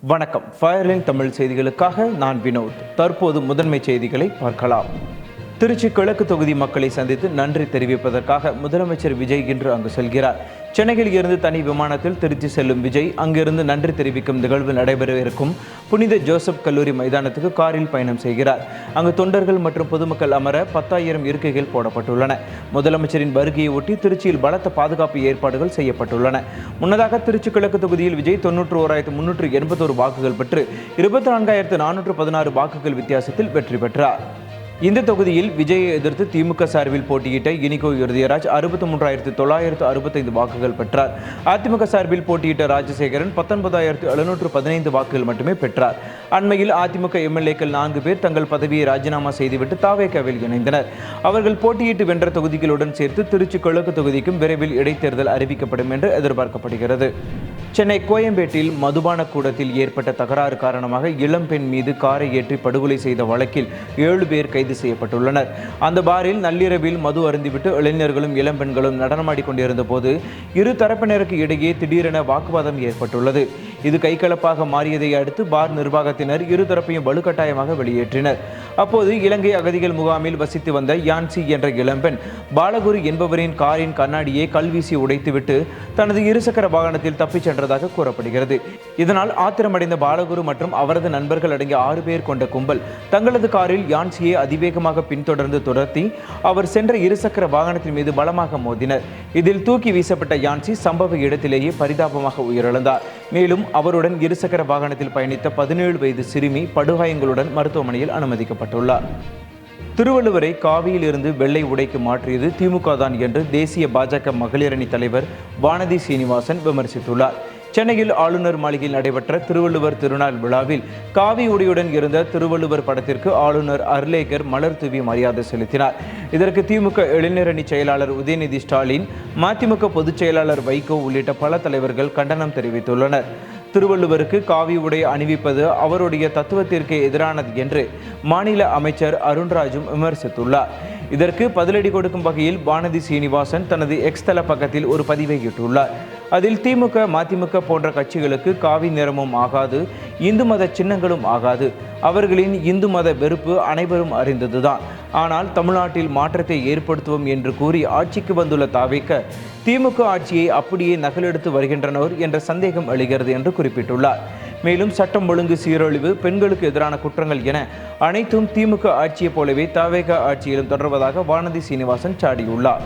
வணக்கம். ஃபயர்லைன் தமிழ் செய்திகளுக்காக நான் வினோத். தற்போது முதன்மை செய்திகளை பார்க்கலாம். திருச்சி கிழக்கு தொகுதி மக்களை சந்தித்து நன்றி தெரிவிப்பதற்காக முதலமைச்சர் விஜய் இன்று அங்கு செல்கிறார். சென்னையில் இருந்து தனி விமானத்தில் திருச்சி செல்லும் விஜய் அங்கிருந்து நன்றி தெரிவிக்கும் நிகழ்வு நடைபெற இருக்கும் புனித ஜோசப் கல்லூரி மைதானத்துக்கு காரில் பயணம் செய்கிறார். அங்கு தொண்டர்கள் மற்றும் பொதுமக்கள் அமர 10,000 இருக்கைகள் போடப்பட்டுள்ளன. முதலமைச்சரின் வருகையை ஒட்டி திருச்சியில் பலத்த பாதுகாப்பு ஏற்பாடுகள் செய்யப்பட்டுள்ளன. முன்னதாக திருச்சி கிழக்கு தொகுதியில் விஜய் 91,381 வாக்குகள் பெற்று 24,416 வாக்குகள் வித்தியாசத்தில் வெற்றி பெற்றார். இந்த தொகுதியில் விஜயை எதிர்த்து திமுக சார்பில் போட்டியிட்ட இனிகோ இறுதியராஜ் 63,965 வாக்குகள் பெற்றார். அதிமுக சார்பில் போட்டியிட்ட ராஜசேகரன் 19,715 வாக்குகள் மட்டுமே பெற்றார். அண்மையில் அதிமுக எம்எல்ஏக்கள் 4 பேர் தங்கள் பதவியை ராஜினாமா செய்துவிட்டு தாவேகாவில் இணைந்தனர். அவர்கள் போட்டியிட்டு வென்ற தொகுதிகளுடன் சேர்த்து திருச்சி கிழக்கு தொகுதிக்கும் விரைவில் இடைத்தேர்தல் அறிவிக்கப்படும் என்று எதிர்பார்க்கப்படுகிறது. சென்னை கோயம்பேட்டில் மதுபான கூடத்தில் ஏற்பட்ட தகராறு காரணமாக இளம்பெண் மீது காரை ஏற்றி படுகொலை செய்த வழக்கில் 7 பேர் கைது செய்யப்பட்டுள்ளனர். அந்த பாரில் நள்ளிரவில் மது அருந்திவிட்டு இளைஞர்களும் இளம்பெண்களும் நடனமாடிக் கொண்டிருந்த போது இரு தரப்பினருக்கு இடையே திடீரென வாக்குவாதம் ஏற்பட்டுள்ளது. இது கைகலப்பாக மாறியதை அடுத்து பார் நிர்வாகத்தினர் இருதரப்பையும் வலுக்கட்டாயமாக வெளியேற்றினர். அப்போது இலங்கை அகதிகள் முகாமில் வசித்து வந்த யான்சி என்ற இளம்பெண் பாலகுரு என்பவரின் காரின் கண்ணாடியை கல்வீசி உடைத்துவிட்டு தனது இருசக்கர வாகனத்தில் தப்பிச் சென்றதாக கூறப்படுகிறது. இதனால் ஆத்திரமடைந்த பாலகுரு மற்றும் அவரது நண்பர்கள் அடங்கிய 6 பேர் கொண்ட கும்பல் தங்களது காரில் யான்சியை அதிவேகமாக பின்தொடர்ந்து துரத்தி அவர் சென்ற இருசக்கர வாகனத்தின் மீது பலமாக மோதினர். இதில் தூக்கி வீசப்பட்ட யான்சி சம்பவ இடத்திலேயே பரிதாபமாக உயிரிழந்தார். மேலும் அவருடன் இருசக்கர வாகனத்தில் பயணித்த 17 வயது சிறுமி படுகாயங்களுடன் மருத்துவமனையில் அனுமதிக்கப்பட்டுள்ளார். திருவள்ளுவரை காவியில் இருந்து வெள்ளை உடைக்கு மாற்றியது திமுக தான் என்று தேசிய பாஜக மகளிரணி தலைவர் வானதி சீனிவாசன் விமர்சித்துள்ளார். சென்னையில் ஆளுநர் மாளிகையில் நடைபெற்ற திருவள்ளுவர் திருநாள் விழாவில் காவி உடையுடன் இருந்த திருவள்ளுவர் படத்திற்கு ஆளுநர் அர்லேகர் மலர் தூவி மரியாதை செலுத்தினார். இதற்கு திமுக இளைஞரணி செயலாளர் உதயநிதி ஸ்டாலின், மதிமுக பொதுச் செயலாளர் வைகோ உள்ளிட்ட பல தலைவர்கள் கண்டனம் தெரிவித்துள்ளனர். திருவள்ளுவருக்கு காவி உடை அணிவிப்பது அவருடைய தத்துவத்திற்கு எதிரானது என்று மாநில அமைச்சர் அருண்ராஜும் விமர்சித்துள்ளார். இதற்கு பதிலடி கொடுக்கும் வகையில் வானதி சீனிவாசன் தனது எக்ஸ் தள பக்கத்தில் ஒரு பதிவை இட்டுள்ளார். அதில் திமுக, மதிமுக போன்ற கட்சிகளுக்கு காவி நிறமும் ஆகாது, இந்து மத சின்னங்களும் ஆகாது. அவர்களின் இந்து மத வெறுப்பு அனைவரும் அறிந்ததுதான். ஆனால் தமிழ்நாட்டில் மாற்றத்தை ஏற்படுத்துவோம் என்று கூறி ஆட்சிக்கு வந்துள்ள தாவேக திமுக ஆட்சியை அப்படியே நகலெடுத்து வருகின்றனர் என்ற சந்தேகம் எழுகிறது என்று குறிப்பிட்டுள்ளார். மேலும் சட்டம் ஒழுங்கு சீரழிவு, பெண்களுக்கு எதிரான குற்றங்கள் என அனைத்தும் திமுக ஆட்சியை போலவே தாவேக ஆட்சியிலும் தொடர்வதாக வானதி சீனிவாசன் சாடியுள்ளார்.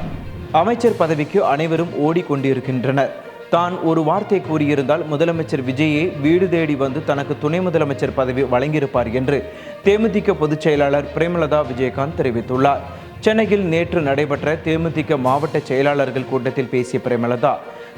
அமைச்சர் பதவிக்கு அனைவரும் ஓடிக்கொண்டிருக்கின்றனர். தான் ஒரு வார்த்தை கூறியிருந்தால் முதலமைச்சர் விஜயை வீடு தேடி வந்து தனக்கு துணை முதலமைச்சர் பதவி வழங்கியிருப்பார் என்று தேமுதிக பொதுச் செயலாளர் பிரேமலதா விஜயகாந்த் தெரிவித்துள்ளார். சென்னையில் நேற்று நடைபெற்ற தேமுதிக மாவட்ட செயலாளர்கள் கூட்டத்தில் பேசிய பிரேமலதா,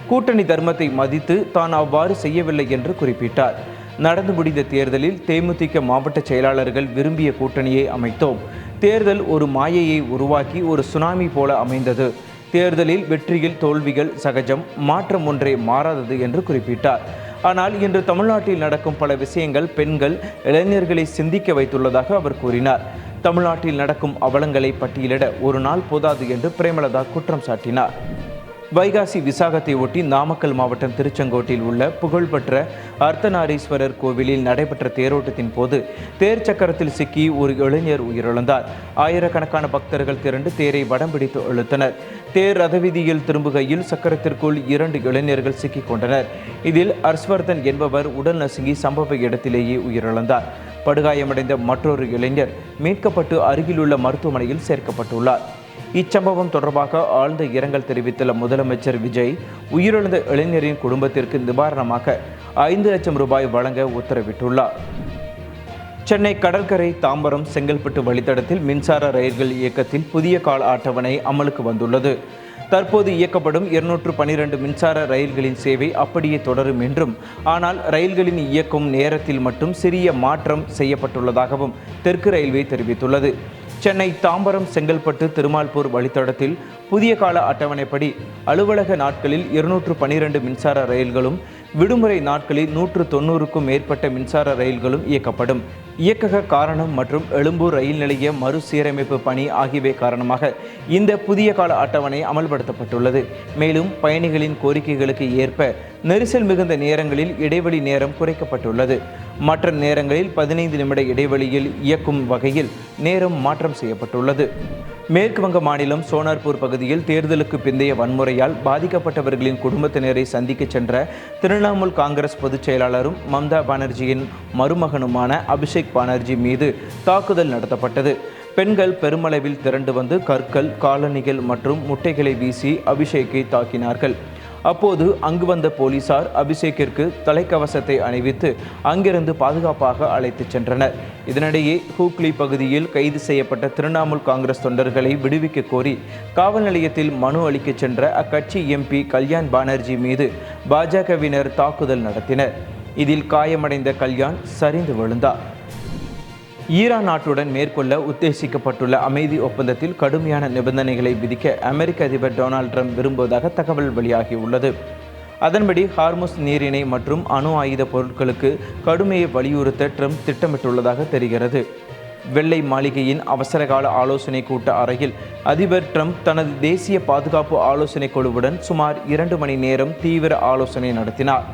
கூட்டணி தர்மத்தை மதித்து தான் அவ்வாறு செய்யவில்லை என்று குறிப்பிட்டார். நடந்து முடிந்த தேர்தலில் தேமுதிக மாவட்ட செயலாளர்கள் விரும்பிய கூட்டணியை அமைத்தோம். தேர்தல் ஒரு மாயையை உருவாக்கி ஒரு சுனாமி போல அமைந்தது. தேர்தலில் வெற்றியில் தோல்விகள் சகஜம், மாற்றம் ஒன்றே மாறாதது என்று குறிப்பிட்டார். ஆனால் இன்று தமிழ்நாட்டில் நடக்கும் பல விஷயங்கள் பெண்கள், இளைஞர்களை சிந்திக்க வைத்துள்ளதாக அவர் கூறினார். தமிழ்நாட்டில் நடக்கும் அவலங்களை பட்டியலிட ஒரு நாள் போதாது என்று பிரேமலதா குற்றம் சாட்டினார். வைகாசி விசாகத்தை ஒட்டி நாமக்கல் மாவட்டம் திருச்செங்கோட்டில் உள்ள புகழ்பெற்ற அர்த்தநாரீஸ்வரர் கோவிலில் நடைபெற்ற தேரோட்டத்தின் போது தேர் சக்கரத்தில் சிக்கி ஒரு இளைஞர் உயிரிழந்தார். ஆயிரக்கணக்கான பக்தர்கள் திரண்டு தேரை வடம் பிடித்து இழுத்தனர். தேர் ரதவீதியில் திரும்புகையில் சக்கரத்திற்குள் 2 இளைஞர்கள் சிக்கிக் கொண்டனர். இதில் ஹர்ஷ்வர்தன் என்பவர் உடல் நசுங்கி சம்பவ இடத்திலேயே உயிரிழந்தார். படுகாயமடைந்த மற்றொரு இளைஞர் மீட்கப்பட்டு அருகிலுள்ள மருத்துவமனையில் சேர்க்கப்பட்டுள்ளார். இச்சம்பவம் தொடர்பாக ஆழ்ந்த இரங்கல் தெரிவித்துள்ள முதலமைச்சர் விஜய், உயிரிழந்த இளைஞரின் குடும்பத்திற்கு நிவாரணமாக 5 லட்சம் ரூபாய் வழங்க உத்தரவிட்டுள்ளார். சென்னை கடற்கரை தாம்பரம் செங்கல்பட்டு வழித்தடத்தில் மின்சார ரயில்கள் இயக்கத்தில் புதிய கால அட்டவணை அமலுக்கு வந்துள்ளது. தற்போது இயக்கப்படும் 212 மின்சார ரயில்களின் சேவை அப்படியே தொடரும் என்றும், ஆனால் ரயில்களின் இயக்கும் நேரத்தில் மட்டும் சிறிய மாற்றம் செய்யப்பட்டுள்ளதாகவும் தெற்கு ரயில்வே தெரிவித்துள்ளது. சென்னை தாம்பரம் செங்கல்பட்டு திருமால்பூர் வழித்தடத்தில் புதிய கால அட்டவணைப்படி அலுவலக நாட்களில் 212 மின்சார ரயில்களும், விடுமுறை நாட்களில் 190க்கும் மேற்பட்ட மின்சார ரயில்களும் இயக்கப்படும். இயக்கக காரணம் மற்றும் எழும்பூர் ரயில் நிலைய மறுசீரமைப்பு பணி ஆகியவை காரணமாக இந்த புதிய கால அட்டவணை அமல்படுத்தப்பட்டுள்ளது. மேலும் பயணிகளின் கோரிக்கைகளுக்கு ஏற்ப நெரிசல் மிகுந்த நேரங்களில் இடைவெளி நேரம் குறைக்கப்பட்டுள்ளது. மற்ற நேரங்களில் 15 நிமிட இடைவெளியில் இயக்கும் வகையில் நேரம் மாற்றம் செய்யப்பட்டுள்ளது. மேற்கு வங்க மாநிலம் சோனார்பூர் பகுதியில் தேர்தலுக்கு பிந்தைய வன்முறையால் பாதிக்கப்பட்டவர்களின் குடும்பத்தினரை சந்திக்க சென்ற திரிணாமுல் காங்கிரஸ் பொதுச் செயலாளரும் மம்தா பானர்ஜியின் மருமகனுமான அபிஷேக் பானர்ஜி மீது தாக்குதல் நடத்தப்பட்டது. பெண்கள் பெருமளவில் திரண்டு வந்து கற்கள், காலணிகள் மற்றும் முட்டைகளை வீசி அபிஷேக்கை தாக்கினார்கள். அப்போது அங்கு வந்த போலீசார் அபிஷேக்கிற்கு தலைக்கவசத்தை அணிவித்து அங்கிருந்து பாதுகாப்பாக அழைத்துச் சென்றனர். இதனிடையே ஹூக்ளி பகுதியில் கைது செய்யப்பட்ட திரிணாமுல் காங்கிரஸ் தொண்டர்களை விடுவிக்க கோரி காவல் நிலையத்தில் மனு அளிக்க சென்ற அக்கட்சி எம்பி கல்யாண் பானர்ஜி மீது பாஜகவினர் தாக்குதல் நடத்தினர். இதில் காயமடைந்த கல்யாண் சரிந்து விழுந்தார். ஈரான் நாட்டுடன் மேற்கொள்ள உத்தேசிக்கப்பட்டுள்ள அமைதி ஒப்பந்தத்தில் கடுமையான நிபந்தனைகளை விதிக்க அமெரிக்க அதிபர் டொனால்ட் ட்ரம்ப் விரும்புவதாக தகவல் வெளியாகியுள்ளது. அதன்படி ஹார்முஸ் நீரிணை மற்றும் அணு ஆயுத பொருட்களுக்கு கடுமையை வலியுறுத்த ட்ரம்ப் திட்டமிட்டுள்ளதாக தெரிகிறது. வெள்ளை மாளிகையின் அவசரகால ஆலோசனை கூட்ட அறையில் அதிபர் ட்ரம்ப் தனது தேசிய பாதுகாப்பு ஆலோசனை குழுவுடன் சுமார் 2 மணி நேரம் தீவிர ஆலோசனை நடத்தினார்.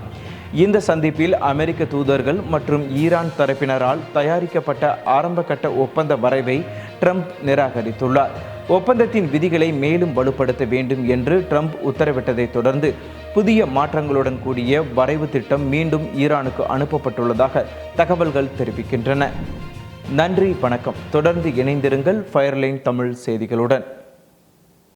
இந்த சந்திப்பில் அமெரிக்க தூதர்கள் மற்றும் ஈரான் தரப்பினரால் தயாரிக்கப்பட்ட ஆரம்பகட்ட ஒப்பந்த வரைவை ட்ரம்ப் நிராகரித்துள்ளார். ஒப்பந்தத்தின் விதிகளை மேலும் வலுப்படுத்த வேண்டும் என்று ட்ரம்ப் உத்தரவிட்டதை தொடர்ந்து புதிய மாற்றங்களுடன் கூடிய வரைவு திட்டம் மீண்டும் ஈரானுக்கு அனுப்பப்பட்டுள்ளதாக தகவல்கள் தெரிவிக்கின்றன. நன்றி, வணக்கம். தொடர்ந்து இணைந்திருங்கள் ஃபயர்லைன் தமிழ் செய்திகளுடன்.